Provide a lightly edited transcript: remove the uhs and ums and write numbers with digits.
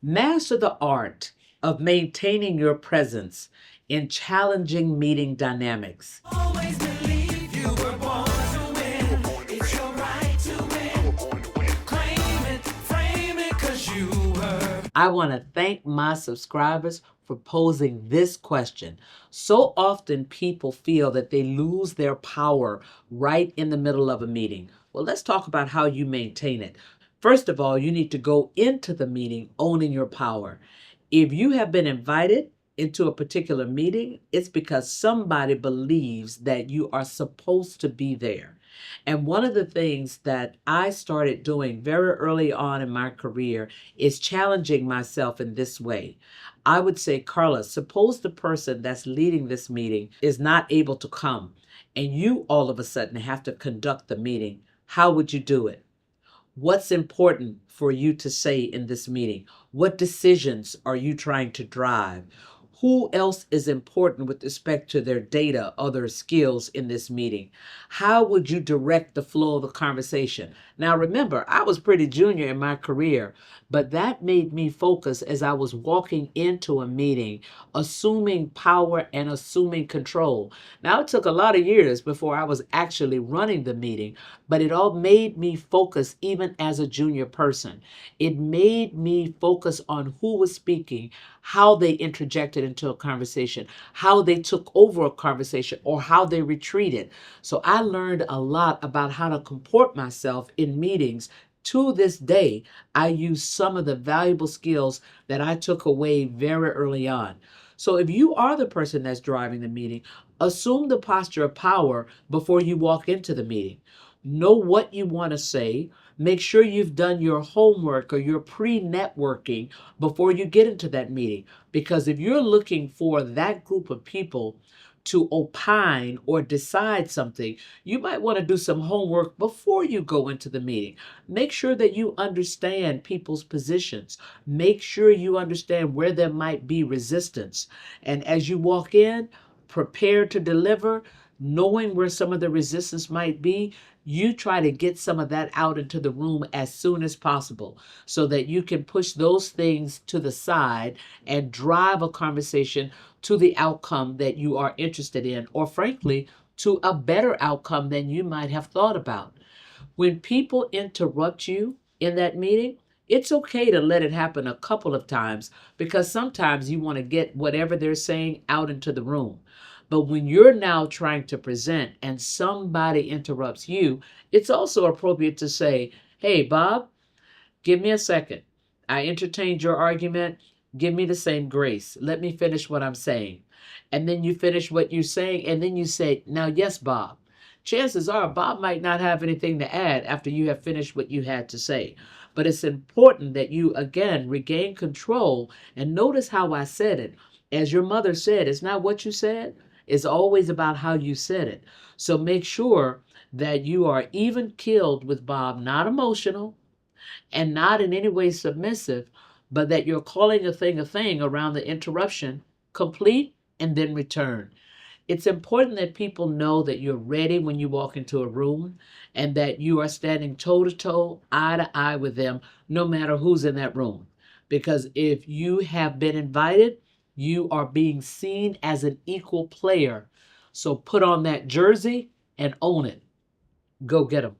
Master the art of maintaining your presence in challenging meeting dynamics. Always believe you were born to win. It's your right to win. Claim it, frame it, 'cause you were. I want to thank my subscribers for posing this question. So often people feel that they lose their power right in the middle of a meeting. Well, let's talk about how you maintain it. First of all, you need to go into the meeting owning your power. If you have been invited into a particular meeting, it's because somebody believes that you are supposed to be there. And one of the things that I started doing very early on in my career is challenging myself in this way. I would say, Carla, suppose the person that's leading this meeting is not able to come, and you all of a sudden have to conduct the meeting. How would you do it? What's important for you to say in this meeting? What decisions are you trying to drive? Who else is important with respect to their data or their skills in this meeting? How would you direct the flow of the conversation? Now, remember, I was pretty junior in my career, but that made me focus as I was walking into a meeting, assuming power and assuming control. Now, it took a lot of years before I was actually running the meeting, but it all made me focus even as a junior person. It made me focus on who was speaking, how they interjected into a conversation, how they took over a conversation, or how they retreated. So I learned a lot about how to comport myself in meetings. To this day, I use some of the valuable skills that I took away very early on. So if you are the person that's driving the meeting, assume the posture of power before you walk into the meeting. Know what you want to say. Make sure you've done your homework or your pre-networking before you get into that meeting. Because if you're looking for that group of people to opine or decide something, you might want to do some homework before you go into the meeting. Make sure that you understand people's positions. Make sure you understand where there might be resistance. And as you walk in, prepare to deliver, knowing where some of the resistance might be. You try to get some of that out into the room as soon as possible so that you can push those things to the side and drive a conversation to the outcome that you are interested in, or frankly, to a better outcome than you might have thought about. When people interrupt you in that meeting, it's okay to let it happen a couple of times because sometimes you want to get whatever they're saying out into the room. But when you're now trying to present and somebody interrupts you, it's also appropriate to say, hey, Bob, give me a second. I entertained your argument. Give me the same grace. Let me finish what I'm saying. And then you finish what you're saying, and then you say, now, yes, Bob. Chances are Bob might not have anything to add after you have finished what you had to say. But it's important that you, again, regain control and notice how I said it. As your mother said, it's not what you said, it's always about how you said it. So make sure that you are even keeled with Bob, not emotional and not in any way submissive, but that you're calling a thing around the interruption, complete, and then return. It's important that people know that you're ready when you walk into a room and that you are standing toe to toe, eye to eye with them, no matter who's in that room. Because if you have been invited, you are being seen as an equal player. So put on that jersey and own it. Go get them.